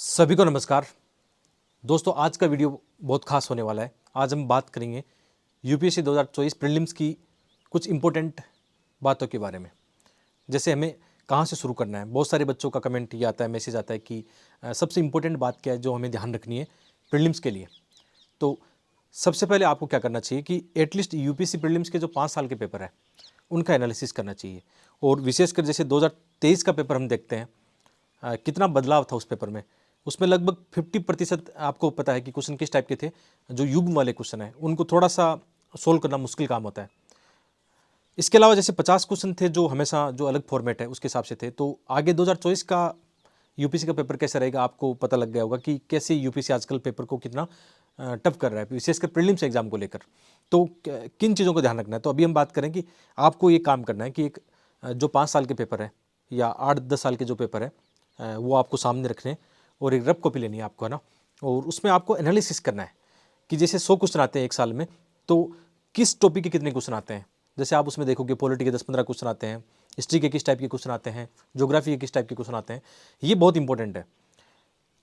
सभी को नमस्कार दोस्तों। आज का वीडियो बहुत खास होने वाला है। आज हम बात करेंगे यूपीएससी 2024 प्रीलिम्स की कुछ इंपॉर्टेंट बातों के बारे में। जैसे हमें कहाँ से शुरू करना है। बहुत सारे बच्चों का कमेंट ये आता है, मैसेज आता है कि सबसे इम्पोर्टेंट बात क्या है जो हमें ध्यान रखनी है प्रीलिम्स के लिए। तो सबसे पहले आपको क्या करना चाहिए कि एटलीस्ट यूपीएससी प्रीलिम्स के जो 5 साल के पेपर है उनका एनालिसिस करना चाहिए। और विशेषकर जैसे 2023 का पेपर हम देखते हैं, कितना बदलाव था उस पेपर में। उसमें लगभग 50% आपको पता है कि क्वेश्चन किस टाइप के थे। जो युग्म वाले क्वेश्चन हैं उनको थोड़ा सा सोल्व करना मुश्किल काम होता है। इसके अलावा जैसे 50 क्वेश्चन थे जो हमेशा जो अलग फॉर्मेट है उसके हिसाब से थे। तो आगे 2024 का यूपीएससी का पेपर कैसा रहेगा आपको पता लग गया होगा कि कैसे यूपीएससी आजकल पेपर को कितना टफ कर रहा है, विशेषकर प्रीलिम्स एग्जाम को लेकर। तो किन चीज़ों को ध्यान रखना है। तो अभी हम बात करें कि आपको ये काम करना है कि एक जो 5 साल के पेपर है या 8-10 साल के जो पेपर है वो आपको सामने रखने और एक रफ कॉपी लेनी है आपको, है ना। और उसमें आपको एनालिसिस करना है कि जैसे 100 क्वेश्चन आते हैं एक साल में, तो किस टॉपिक के कितने क्वेश्चन आते हैं। जैसे आप उसमें देखोगे पॉलिटी के 10-15 क्वेश्चन आते हैं, हिस्ट्री के किस टाइप के क्वेश्चन आते हैं, ज्योग्राफी के किस टाइप के क्वेश्चन आते हैं। ये बहुत इंपॉर्टेंट है।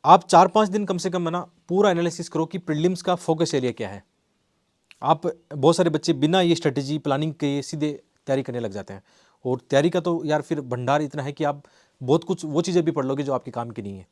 आप 4-5 दिन कम से कम, है ना, पूरा एनालिसिस करो कि प्रीलिम्स का फोकस एरिया क्या है। आप बहुत सारे बच्चे बिना ये स्ट्रेटेजी प्लानिंग के सीधे तैयारी करने लग जाते हैं। और तैयारी का तो यार फिर भंडार इतना है कि आप बहुत कुछ वो चीज़ें भी पढ़ लोगे जो आपके काम की नहीं है।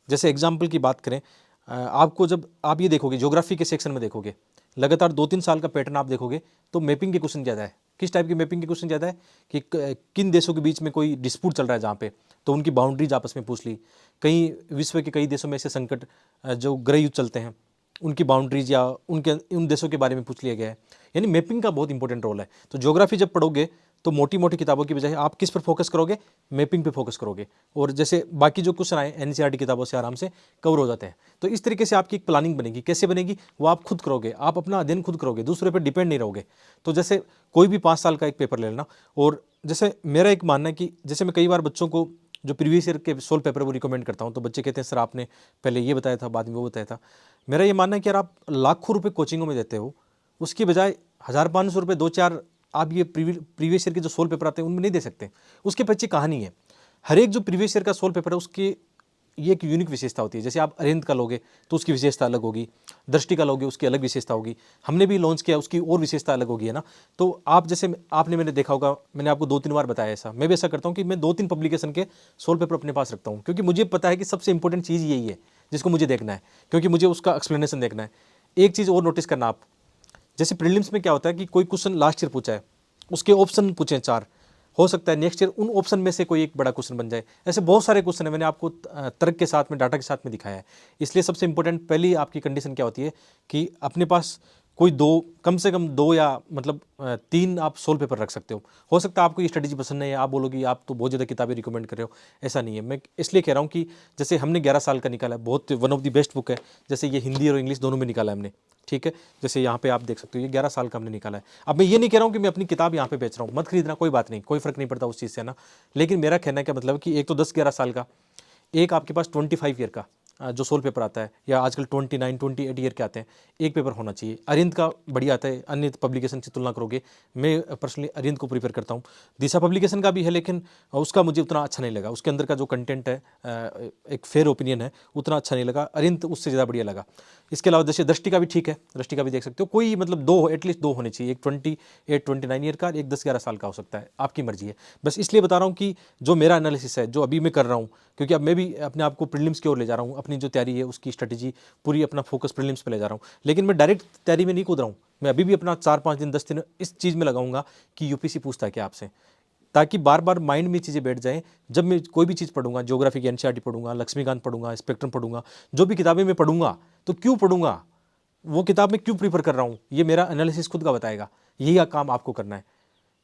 जैसे एग्जाम्पल की बात करें, आपको जब आप ये देखोगे ज्योग्राफी के सेक्शन में देखोगे, लगातार 2-3 साल का पैटर्न आप देखोगे तो मैपिंग के क्वेश्चन ज़्यादा है। किस टाइप की मैपिंग के क्वेश्चन ज़्यादा है कि किन देशों के बीच में कोई डिस्प्यूट चल रहा है जहाँ पे, तो उनकी बाउंड्रीज आपस में पूछ ली। कई विश्व के कई देशों में ऐसे संकट जो गृह युद्ध चलते हैं उनकी बाउंड्रीज या उनके उन देशों के बारे में पूछ लिया गया है। यानी मैपिंग का बहुत इंपॉर्टेंट रोल है। तो ज्योग्राफी जब पढ़ोगे तो मोटी मोटी किताबों की बजाय आप किस पर फोकस करोगे, मैपिंग पे फोकस करोगे। और जैसे बाकी जो क्वेश्चन आए एनसीईआरटी किताबों से आराम से कवर हो जाते हैं। तो इस तरीके से आपकी एक प्लानिंग बनेगी। कैसे बनेगी वो आप खुद करोगे, आप अपना अध्ययन खुद करोगे, दूसरे पर डिपेंड नहीं रहोगे। तो जैसे कोई भी 5 साल का एक पेपर ले लेना। और जैसे मेरा एक मानना है कि जैसे मैं कई बार बच्चों को जो प्रीवियस ईयर के सोल्व पेपर वो रिकमेंड करता हूँ, तो बच्चे कहते हैं सर आपने पहले ये बताया था बाद में वो बताया था। मेरा ये मानना है कि यार आप लाखों रुपए कोचिंगों में देते हो, उसकी बजाय 1,000-500 रुपये 2-4 आप ये प्रीवियस ईयर के जो सोल्व पेपर आते हैं उनमें नहीं दे सकते। उसके पीछे कहानी है। हर एक जो प्रीवियस ईयर का सोल्व पेपर है उसकी ये एक यूनिक विशेषता होती है। जैसे आप अरिहंत का लोगे तो उसकी विशेषता अलग होगी, दृष्टि का लोगे उसकी अलग विशेषता होगी, हमने भी लॉन्च किया उसकी और विशेषता अलग होगी, है ना। तो आप जैसे आपने मैंने देखा होगा, मैंने आपको 2-3 बार बताया ऐसा। मैं भी ऐसा करता हूँ कि मैं 2-3 पब्लिकेशन के सोल्व पेपर अपने पास रखता हूँ, क्योंकि मुझे पता है कि सबसे इंपॉर्टेंट चीज़ यही है जिसको मुझे देखना है, क्योंकि मुझे उसका एक्सप्लेनेशन देखना है। एक चीज़ और नोटिस करना आप, जैसे प्रीलिम्स में क्या होता है कि कोई क्वेश्चन लास्ट ईयर पूछा है, उसके ऑप्शन पूछे 4, हो सकता है नेक्स्ट ईयर उन ऑप्शन में से कोई एक बड़ा क्वेश्चन बन जाए। ऐसे बहुत सारे क्वेश्चन है, मैंने आपको तर्क के साथ में डाटा के साथ में दिखाया है। इसलिए सबसे इंपॉर्टेंट पहली आपकी कंडीशन क्या होती है कि अपने पास कोई दो, कम से कम 2 या मतलब 3 आप सोल्व पेपर रख सकते हो सकता है आपको ये स्ट्रेटेजी पसंद नहीं है, आप बोलोगे आप तो बहुत ज़्यादा किताबें रिकमेंड कर रहे हो। ऐसा नहीं है। मैं इसलिए कह रहा हूँ कि जैसे हमने 11 साल का निकाला है, बहुत one of the best book है। जैसे ये हिंदी और इंग्लिश दोनों में निकाला है हमने, ठीक है। जैसे यहाँ पे आप देख सकते हो ये 11 साल का हमने निकाला है। अब मैं ये नहीं कह रहा हूँ कि मैं अपनी किताब यहाँ पे बेच रहा हूँ, मत खरीदना, कोई बात नहीं, कोई फर्क नहीं पड़ता उस चीज़ से ना। लेकिन मेरा कहना का मतलब कि एक तो 10-11 साल का, एक आपके पास 25 ईयर का जो सोल पेपर आता है, या आजकल 29-28 ईयर के आते हैं, एक पेपर होना चाहिए। अरिहंत का बढ़िया आता है, अन्य पब्लिकेशन से तुलना करोगे, मैं पर्सनली अरिहंत को प्रीफर करता हूँ। दिशा पब्लिकेशन का भी है लेकिन उसका मुझे उतना अच्छा नहीं लगा, उसके अंदर का जो कंटेंट है एक फेयर ओपिनियन है, उतना अच्छा नहीं लगा। अरिहंत उससे ज़्यादा बढ़िया लगा। इसके अलावा जैसे दृष्टि का भी ठीक है, दृष्टि का भी देख सकते हो। कोई मतलब दो, एटलीस्ट 2 होने चाहिए, एक 28-29 ईयर का, एक 10-11 साल का हो सकता है, आपकी मर्जी है। बस इसलिए बता रहा हूँ कि जो मेरा एनालिसिस है जो अभी मैं कर रहा हूँ, क्योंकि अब मैं भी अपने आप को प्रीलिम्स की ओर ले जा रहा हूँ, अपनी जो तैयारी है उसकी स्ट्रेटेजी पूरी अपना फोकस प्रीलिम्स पे ले जा रहा हूँ। लेकिन मैं डायरेक्ट तैयारी में नहीं कूद रहा हूँ, मैं अभी भी अपना 4-5 दिन 10 दिन इस चीज़ में लगाऊंगा कि यूपीसी पूछता है क्या आपसे, ताकि बार बार माइंड में चीज़ें बैठ जाएं। जब मैं कोई भी चीज़ पढ़ूंगा, ज्योग्राफी की एनसीईआरटी पढ़ूंगा, लक्ष्मीकांत पढ़ूंगा, स्पेक्ट्रम पढ़ूंगा, जो भी किताबें मैं पढ़ूंगा, तो क्यों पढ़ूंगा, वो किताब मैं क्यों प्रीफर कर रहा हूँ, ये मेरा एनालिसिस खुद का बताएगा। यही काम आपको करना है।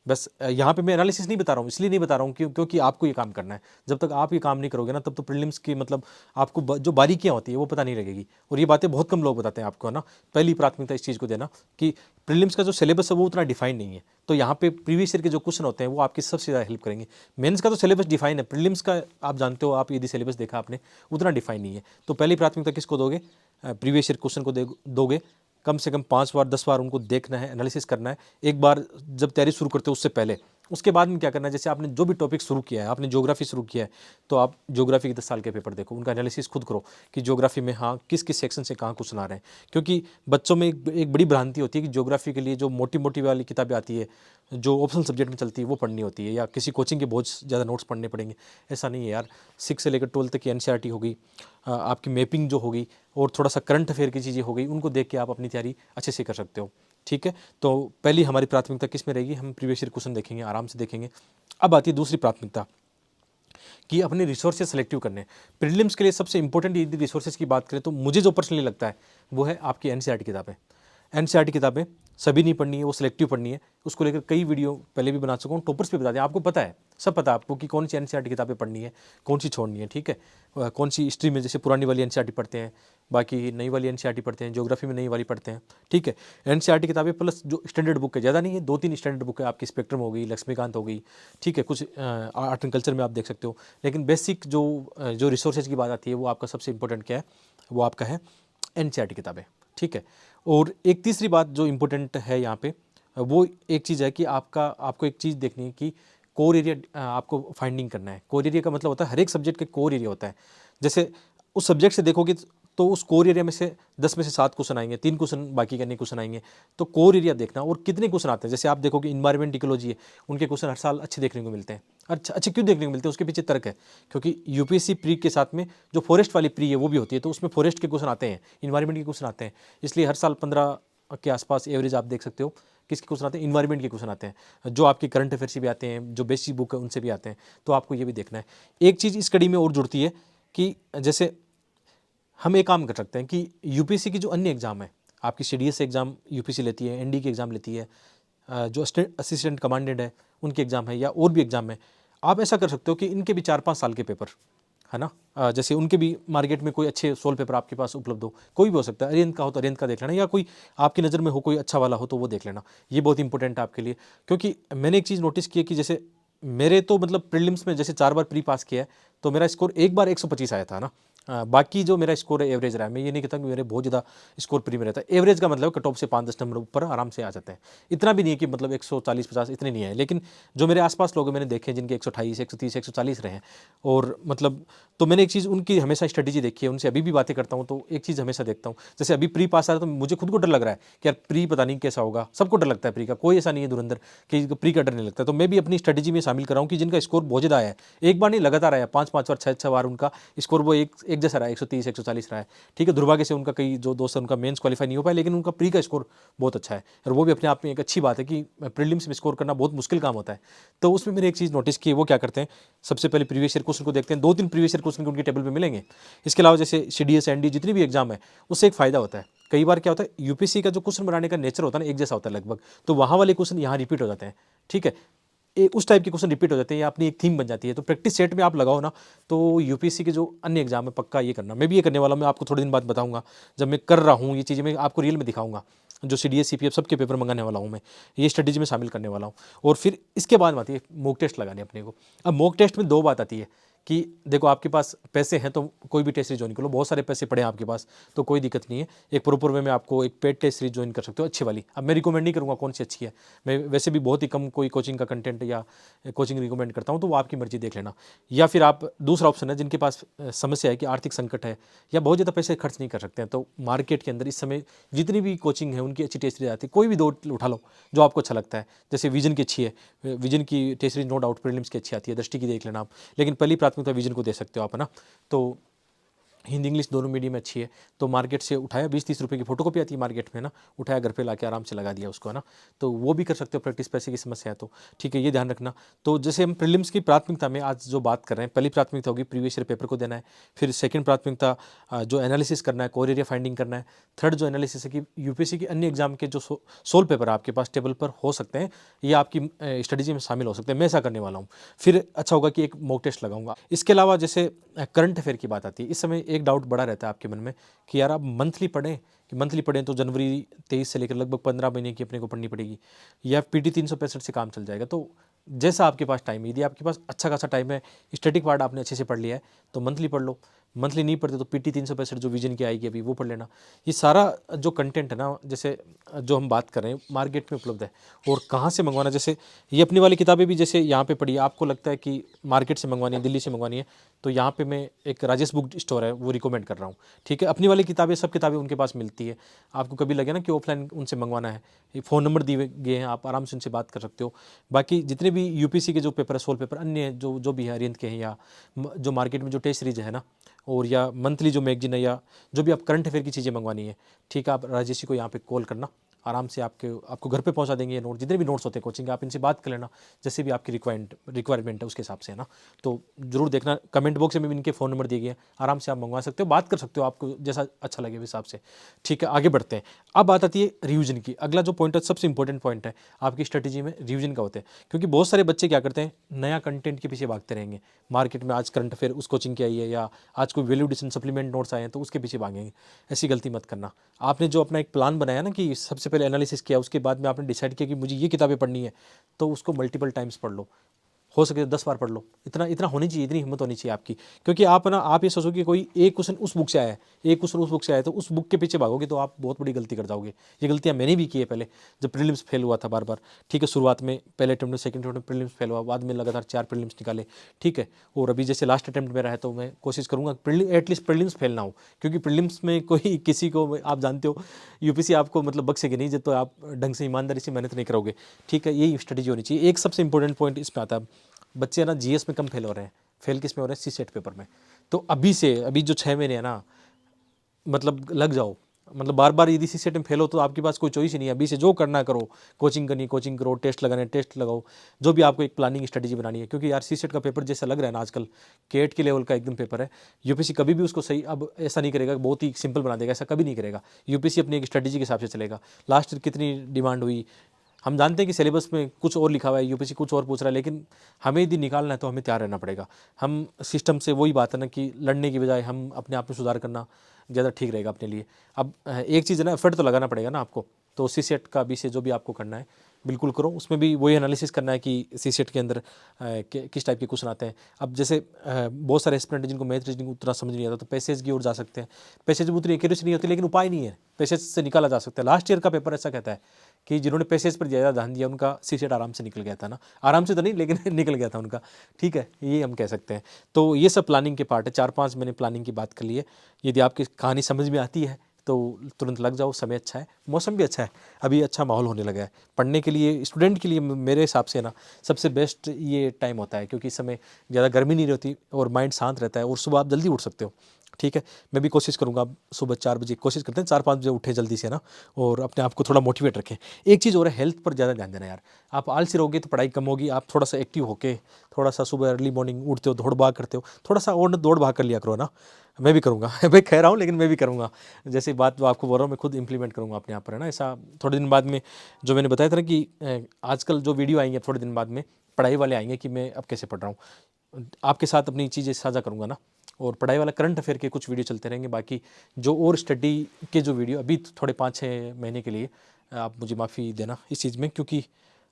बस यहाँ पे मैं एनालिसिस नहीं बता रहा हूँ, इसलिए नहीं बता रहा हूँ क्योंकि आपको ये काम करना है। जब तक आप ये काम नहीं करोगे ना, तब तो प्रीलिम्स की मतलब आपको जो बारीकियाँ होती है वो पता नहीं लगेगी। और ये बातें बहुत कम लोग बताते हैं आपको, है ना। पहली प्राथमिकता इस चीज़ को देना कि प्रीलिम्स का जो सिलेबस है वो उतना डिफाइन नहीं है। तो यहाँ पे प्रीवियस ईयर के जो क्वेश्चन होते हैं वो आपकी सबसे ज़्यादा हेल्प करेंगे। मेंस का तो सिलेबस डिफाइन है, प्रीलिम्स का आप जानते हो, आप यदि सिलेबस देखा आपने, उतना डिफाइन नहीं है। तो पहली प्राथमिकता किसको दोगे, प्रीवियस ईयर क्वेश्चन को दोगे। कम से कम 5 बार 10 बार उनको देखना है, एनालिसिस करना है। एक बार जब तैयारी शुरू करते हो उससे पहले उसके बाद में क्या करना है, जैसे आपने जो भी टॉपिक शुरू किया है, आपने ज्योग्राफी शुरू किया है, तो आप ज्योग्राफी के 10 साल के पेपर देखो, उनका एनालिसिस खुद करो कि ज्योग्राफी में हाँ किस किस सेक्शन से कहाँ क्वेश्चन आ रहे हैं। क्योंकि बच्चों में एक बड़ी भ्रांति होती है कि ज्योग्राफी के लिए जो मोटी मोटी वाली किताबें आती है, जो ऑप्शनल सब्जेक्ट में चलती है, वो पढ़नी होती है, या किसी कोचिंग के बहुत ज़्यादा नोट्स पढ़ने पड़ेंगे। ऐसा नहीं है यार। 6 से लेकर 12 तक की एनसीईआरटी हो गई, आपकी मैपिंग जो होगी, और थोड़ा सा करंट अफेयर की चीज़ें हो गई, उनको देख के आप अपनी तैयारी अच्छे से कर सकते हो। ठीक है, तो पहली हमारी प्राथमिकता किस में रहेगी, हम प्रीवियस ईयर क्वेश्चन देखेंगे, आराम से देखेंगे। अब आती है दूसरी प्राथमिकता कि अपने रिसोर्सेज सेलेक्टिव करने। प्रीलिम्स के लिए सबसे इंपॉर्टेंट यदि रिसोर्सेज की बात करें तो मुझे जो पर्सनली लगता है वो है आपकी एनसीईआरटी किताबें। एनसीईआरटी किताबें सभी नहीं पढ़नी है, वो सिलेक्टिव पढ़नी है। उसको लेकर कई वीडियो पहले भी बना चुका हूँ, टॉपर्स भी बता दें, आपको पता है, सब पता है आपको कि कौन सी एनसीईआरटी किताबें पढ़नी है, कौन सी छोड़नी है। ठीक है, कौन सी हिस्ट्री में जैसे पुरानी वाली एनसीईआरटी पढ़ते हैं, बाकी नई वाली एनसीईआर्टी पढ़ते हैं, ज्योग्राफी में नई वाली पढ़ते हैं। ठीक है, एनसीईआरटी किताबें प्लस जो स्टैंडर्ड बुक है, ज़्यादा नहीं है, 2-3 स्टैंडर्ड बुक है आपकी, स्पेक्ट्रम हो गई, लक्ष्मीकांत हो गई। ठीक है, कुछ आर्ट एंड कल्चर में आप देख सकते हो। लेकिन बेसिक जो रिसोर्सेज की बात आती है वो आपका सबसे इंपॉर्टेंट क्या है, वो आपका है एनसीईआरटी किताबें। ठीक है, और एक तीसरी बात जो इम्पोर्टेंट है यहाँ पे, वो एक चीज़ है कि आपको एक चीज़ देखनी है कि कोर एरिया आपको फाइंडिंग करना है। कोर एरिया का मतलब होता है हर एक सब्जेक्ट का कोर एरिया होता है। जैसे उस सब्जेक्ट से देखोगे तो उस कोर एरिया में से 10 में से 7 क्वेश्चन आएंगे, 3 क्वेश्चन बाकी के नहीं क्वेश्चन आएंगे। तो कोर एरिया देखना, और कितने क्वेश्चन आते हैं। जैसे आप देखोगे इन्वायरमेंट इकोलॉजी है, उनके क्वेश्चन हर साल अच्छे देखने को मिलते हैं। अच्छा, अच्छे क्यों देखने को मिलते हैं, उसके पीछे तर्क है। क्योंकि यूपीएससी प्री के साथ में जो फॉरेस्ट वाली प्री है वो भी होती है, तो उसमें फॉरेस्ट के क्वेश्चन आते हैं, इन्वायरमेंट के क्वेश्चन आते हैं। इसलिए हर साल 15 के आसपास एवरेज आप देख सकते हो किसके क्वेश्चन आते हैं, इन्वायरमेंट के क्वेश्चन आते हैं, जो आपके करंट अफेयर से भी आते हैं, जो बेसिक बुक है उनसे भी आते हैं। तो आपको ये भी देखना है। एक चीज़ इस कड़ी में और जुड़ती है कि जैसे हम एक काम कर सकते हैं कि यूपीएससी की जो अन्य एग्ज़ाम है, आपकी सीडीएस एग्ज़ाम यूपीएससी लेती है, एनडी की एग्ज़ाम लेती है, जो असिस्टेंट कमांडेंट है उनके एग्ज़ाम है, या और भी एग्ज़ाम है, आप ऐसा कर सकते हो कि इनके भी 4-5 साल के पेपर है ना, जैसे उनके भी मार्केट में कोई अच्छे सोल पेपर आपके पास उपलब्ध हो, कोई भी हो सकता है, अरिहंत का हो तो अरिहंत का देख लेना, या कोई आपकी नज़र में हो कोई अच्छा वाला हो तो वो देख लेना। ये बहुत इंपॉर्टेंट है आपके लिए। क्योंकि मैंने एक चीज़ नोटिस की है कि जैसे मेरे तो मतलब प्रीलिम्स में जैसे 4 बार प्री पास किया है, तो मेरा स्कोर एक बार 125 आया था ना। बाकी जो मेरा स्कोर है एवरेज रहा है। मैं ये नहीं कहता कि मेरे बहुत ज़्यादा स्कोर प्री में रहता है। एवरेज का मतलब कट ऑफ से 5-10 नंबर ऊपर आराम से आ जाते हैं। इतना भी नहीं है कि मतलब 140-50 इतने नहीं है, लेकिन जो मेरे आसपास लोग हैं मैंने देखे हैं जिनके 128, 130, 140 रहे हैं। और मतलब तो मैंने एक चीज़ उनकी हमेशा स्ट्रेटेजी देखी है, उनसे अभी भी बातें करता हूँ तो एक चीज़ हमेशा देखता हूँ। जैसे अभी प्री पास आ रहा है तो मुझे खुद को डर लग रहा है कि यार प्री पता नहीं कैसा होगा। सबको डर लगता है प्री का, कोई ऐसा नहीं है धुरंधर कि प्री का डर नहीं लगता। तो मैं भी अपनी स्ट्रेटेजी में शामिल कर रहा हूँ कि जिनका स्कोर बहुत ज़्यादा आया है, एक बार नहीं लगातार आया, 5-5 बार 6-6 बार उनका स्कोर वो एक जैसा रहा है, 130, 140 रहा है। ठीक है, दुर्भाग्य से उनका कई जो दोस्त हैं उनका मेंस क्वालीफाई नहीं हो पाया, लेकिन उनका प्री का स्कोर बहुत अच्छा है। और वो भी अपने आप में एक अच्छी बात है कि प्रीलिम्स में स्कोर करना बहुत मुश्किल काम होता है। तो उसमें मैंने एक चीज़ नोटिस की है, वो क्या करते हैं, सबसे पहले प्रीवियस ईयर क्वेश्चन को देखते हैं। 2-3 प्रीवियस ईयर क्वेश्चन उनके टेबल पे मिलेंगे। इसके अलावा जैसे सीडीएस एनडी जितनी भी एग्जाम है, उससे एक फ़ायदा होता है। कई बार क्या होता है, यूपीएससी का जो क्वेश्चन बनाने का नेचर होता है ना, एक जैसा होता है लगभग, तो वहाँ वाले क्वेश्चन यहाँ रिपीट हो जाते हैं। ठीक है, उस टाइप के क्वेश्चन रिपीट हो जाते हैं, या अपनी एक थीम बन जाती है। तो प्रैक्टिस सेट में आप लगाओ ना, तो यूपीएससी के जो अन्य एग्जाम है पक्का ये करना। मैं भी ये करने वाला हूँ, मैं आपको थोड़े दिन बाद बताऊंगा। जब मैं कर रहा हूँ ये चीज़ें, मैं आपको रियल में दिखाऊंगा। जो सीडीएस सीपीएफ सबके पेपर मंगाने वाला हूँ मैं, ये स्ट्रेटेजी में शामिल करने वाला हूँ। और फिर इसके बाद आती है मॉक टेस्ट लगाने अपने को। अब मॉक टेस्ट में 2 बात आती है कि देखो आपके पास पैसे हैं तो कोई भी टेस्ट सीरीज ज्वाइन कर लो, बहुत सारे पैसे पड़े हैं आपके पास तो कोई दिक्कत नहीं है। एक प्रॉपर वे में आपको एक पेड टेस्ट सीरीज ज्वाइन कर सकते हो अच्छी वाली। अब मैं रिकमेंड नहीं करूँगा कौन सी अच्छी है, मैं वैसे भी बहुत ही कम कोई कोचिंग का कंटेंट या कोचिंग रिकमेंड करता हूँ, तो वो आपकी मर्जी देख लेना। या फिर आप दूसरा ऑप्शन है जिनके पास समस्या है कि आर्थिक संकट है या बहुत ज़्यादा पैसे खर्च नहीं कर सकते हैं, तो मार्केट के अंदर इस समय जितनी भी कोचिंग है उनकी अच्छी टेस्ट सीरीज आती है, कोई भी 2 उठा लो जो आपको अच्छा लगता है। जैसे विजन की अच्छी है, विजन की test series no doubt prelims की अच्छी आती है, दृष्टि की देख लेना आप, लेकिन पहली प्राथमिकता विजन को दे सकते हो आप, है ना। तो हिंदी इंग्लिश दोनों मीडियम में अच्छी है, तो मार्केट से उठाया, 20-30 रुपये की फोटोकॉपी आती है मार्केट में ना, उठाया घर पे लाके आराम से लगा दिया उसको, है ना। तो वो भी कर सकते हो प्रैक्टिस, पैसे की समस्या है तो ठीक है, ये ध्यान रखना। तो जैसे हम प्रीलिम्स की प्राथमिकता में आज जो बात कर रहे हैं, पहली प्राथमिकता होगी प्रीवियस ईयर पेपर को देना है। फिर सेकंड प्राथमिकता जो एनालिसिस करना है, कोर एरिया फाइंडिंग करना है। थर्ड जो एनालिसिस है कि यूपीएससी के अन्य एग्जाम के जो सोल पेपर आपके पास टेबल पर हो सकते हैं, ये आपकी स्ट्रेटेजी में शामिल हो सकते हैं। मैं ऐसा करने वाला हूँ। फिर अच्छा होगा कि एक मॉक टेस्ट लगाऊंगा। इसके अलावा जैसे करंट अफेयर की बात आती है, इस समय एक डाउट बड़ा रहता है आपके मन में कि यार आप मंथली पढ़ें, कि मंथली पढ़ें तो जनवरी 23 से लेकर लगभग 15 महीने की अपने को पढ़नी पड़ेगी, या पीटी 365 से काम चल जाएगा। तो जैसा आपके पास टाइम है, यदि आपके पास अच्छा खासा टाइम है, स्टैटिक पार्ट आपने अच्छे से पढ़ लिया है, तो मंथली पढ़ लो। मंथली नहीं पढ़ते तो PT 365 जो विजन की आएगी अभी वो पढ़ लेना। ये सारा जो कंटेंट है ना, जैसे जो हम बात कर रहे हैं मार्केट में उपलब्ध है। और कहाँ से मंगवाना, जैसे ये अपनी वाली किताबें भी जैसे यहाँ पे पढ़ी, आपको लगता है कि मार्केट से मंगवानी है, दिल्ली से मंगवानी है, तो यहाँ पे मैं एक राजेश बुक स्टोर है वो रिकमेंड कर रहा हूँ। ठीक है, अपनी वाली किताबें सब किताबें उनके पास मिलती है। आपको कभी लगे ना कि ऑफलाइन उनसे मंगवाना है, ये फ़ोन नंबर दिए गए हैं, आप आराम से उनसे बात कर सकते हो। बाकी जितने भी UPSC के जो पेपर है, 16 पेपर अन्य जो भी है अरिहंत के हैं, या जो मार्केट में जो टेस्ट सीरीज है ना, और या मंथली जो मैगजीन है, या जो भी आप करंट अफेयर की चीज़ें मंगवानी है, ठीक है, आप राजेश जी को यहाँ पे कॉल करना, आराम से आपको घर पे पहुंचा देंगे ये नोट, जितने भी नोट्स होते हैं कोचिंग के, आप इनसे बात कर लेना जैसे भी आपकी रिक्वायरमेंट है उसके हिसाब से, है ना। तो जरूर देखना, कमेंट बॉक्स में भी इनके फ़ोन नंबर दिए गए हैं, आराम से आप मंगवा सकते हो, बात कर सकते हो, आपको जैसा अच्छा लगे उस हिसाब से। ठीक है, आगे बढ़ते हैं। अब बात आती है रिवीजन की। अगला जो पॉइंट है, सबसे इंपॉर्टेंट पॉइंट है आपकी स्ट्रेटेजी में, रिवीजन का होता है। क्योंकि बहुत सारे बच्चे क्या करते हैं, नया कंटेंट के पीछे भागते रहेंगे मार्केट में, आज करंट अफेयर उस कोचिंग की आई है, या आज कोई वैल्यू एडिशन सप्लीमेंट नोट्स आए हैं तो उसके पीछे भागेंगे। ऐसी गलती मत करना। आपने जो अपना एक प्लान बनाया ना, कि सबसे पहले एनालिसिस किया, उसके बाद में आपने डिसाइड किया कि मुझे ये किताबें पढ़नी है, तो उसको मल्टीपल टाइम्स पढ़ लो, हो सके तो 10 बार पढ़ लो। इतना इतना होनी चाहिए, इतनी हिम्मत होनी चाहिए आपकी। क्योंकि आप ये सोचो कि कोई एक क्वेश्चन उस बुक से आया है, एक क्वेश्चन उस बुक से आया है, तो उस बुक के पीछे भागोगे तो आप बहुत बड़ी गलती कर जाओगे। ये गलतियां मैंने भी की है पहले, जब प्रीलिम्स फेल हुआ था बार बार। ठीक है, शुरुआत में पहले अटेम्प्ट में, सेकंड अटेम्प्ट में प्रीलिम्स फेल हुआ, बाद में लगातार 4 प्रीलिम्स निकाले। ठीक है, और अभी जैसे लास्ट अटेम्प्ट मेरा है, तो मैं कोशिश करूँगा एटलीस्ट प्रीलिम्स फेल ना हो। क्योंकि प्रीलिम्स में कोई किसी को, आप जानते हो UPSC आपको मतलब बख्शेगी नहीं जब तो आप ढंग से ईमानदारी से मेहनत नहीं करोगे। ठीक है, यही स्ट्रेटेजी होनी चाहिए। एक सबसे इंपॉर्टेंट पॉइंट इसमें आता है, बच्चे ना GS में कम फेल हो रहे हैं, फेल किस में हो रहे हैं, CSET पेपर में। तो अभी जो 6 महीने है ना, मतलब लग जाओ, मतलब बार बार यदि CSET में फेल हो तो आपके पास कोई चॉइस ही नहीं है। अभी से जो करना करो, कोचिंग करनी कोचिंग करो, टेस्ट लगाने टेस्ट लगाओ, जो भी आपको एक प्लानिंग स्ट्रेटेजी बनानी है। क्योंकि यार CSET का पेपर जैसा लग रहा है ना आजकल, केट के लेवल का एकदम पेपर है। UPSC कभी भी उसको सही अब ऐसा नहीं करेगा, बहुत ही सिंपल बना देगा, ऐसा कभी नहीं करेगा। UPSC अपनी एक स्ट्रेटेजी के हिसाब से चलेगा। लास्ट कितनी डिमांड हुई, हम जानते हैं कि सिलेबस में कुछ और लिखा हुआ है, UPSC कुछ और पूछ रहा है, लेकिन हमें यदि निकालना है तो हमें तैयार रहना पड़ेगा। हम सिस्टम से, वही बात है ना कि लड़ने की बजाय हम अपने आप में सुधार करना ज़्यादा ठीक रहेगा अपने लिए। अब एक चीज़ है ना, एफर्ट तो लगाना पड़ेगा ना आपको। तो CSET का भी से जो भी आपको करना है बिल्कुल करो, उसमें भी वही एनालिसिस करना है कि CSET के अंदर किस टाइप के क्वेश्चन आते हैं। अब जैसे बहुत सारे एस्पिरेंट जिनको मैथ रीजनिंग उतना समझ नहीं आता, तो पैसेज की ओर जा सकते हैं। पैसेज में उतनी एक्यूरेसी नहीं होती, लेकिन उपाय नहीं है, पैसेज से निकाला जा सकता है। लास्ट ईयर का पेपर ऐसा कहता है कि जिन्होंने पैसेज पर ज़्यादा ध्यान दिया उनका CSET आराम से निकल गया था ना, आराम से तो नहीं लेकिन निकल गया था उनका। ठीक है, ये हम कह सकते हैं। तो ये सब प्लानिंग के पार्ट है। 4-5 मैंने प्लानिंग की बात कर ली है। यदि आपकी कहानी समझ में आती है तो तुरंत लग जाओ, समय अच्छा है, मौसम भी अच्छा है, अभी अच्छा माहौल होने लगा है पढ़ने के लिए। स्टूडेंट के लिए मेरे हिसाब से ना सबसे बेस्ट ये टाइम होता है, क्योंकि इस समय ज़्यादा गर्मी नहीं रहती और माइंड शांत रहता है, और सुबह आप जल्दी उठ सकते हो। ठीक है, मैं भी कोशिश करूँगा सुबह 4 बजे, कोशिश करते हैं 4-5 बजे उठे जल्दी से ना, और अपने आप को थोड़ा मोटिवेट रखें। एक चीज़ और है, हेल्थ पर ज़्यादा ध्यान देना यार। आप आलसी रहोगे तो पढ़ाई कम होगी। आप थोड़ा सा एक्टिव होके, थोड़ा सा सुबह अर्ली मॉर्निंग उठते हो, दौड़ भाग करते हो, थोड़ा सा और दौड़ भाग कर लिया करो ना। मैं भी करूँगा मैं कह रहा हूँ, लेकिन मैं भी करूँगा। जैसे बात वो आपको बोल रहा हूँ, मैं खुद इंप्लीमेंट करूँगा अपने आप पर, है ना। ऐसा थोड़े दिन बाद में, जो मैंने बताया था ना कि आजकल जो वीडियो आएंगे थोड़े दिन बाद में पढ़ाई वाले आएंगे, कि मैं अब कैसे पढ़ रहा हूँ, आपके साथ अपनी चीज़ें साझा करूँगा ना। और पढ़ाई वाला करंट अफेयर के कुछ वीडियो चलते रहेंगे। बाकी जो और स्टडी के जो वीडियो अभी थोड़े 5-6 महीने के लिए, आप मुझे माफ़ी देना इस चीज़ में, क्योंकि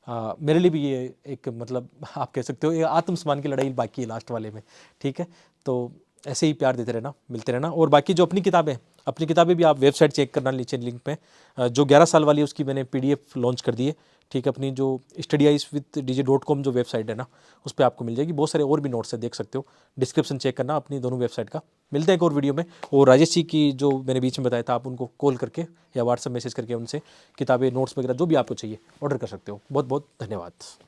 मेरे लिए भी ये एक, मतलब आप कह सकते हो ये आत्मसम्मान की लड़ाई बाकी है लास्ट वाले में। ठीक है, तो ऐसे ही प्यार देते रहना, मिलते रहना। और बाकी जो अपनी किताबें भी आप वेबसाइट चेक करना नीचे लिंक पे, जो 11 साल वाली है उसकी मैंने PDF लॉन्च कर दी है। ठीक है, अपनी जो studieswithdj.com जो वेबसाइट है ना, उस पर आपको मिल जाएगी। बहुत सारे और भी नोट्स है, देख सकते हो, डिस्क्रिप्शन चेक करना अपनी दोनों वेबसाइट का। मिलते हैं एक और वीडियो में। और राजेश जी की जो मैंने बीच में बताया था, आप उनको कॉल करके या WhatsApp मैसेज करके उनसे किताबें, नोट्स वगैरह जो भी आपको चाहिए ऑर्डर कर सकते हो। बहुत बहुत धन्यवाद।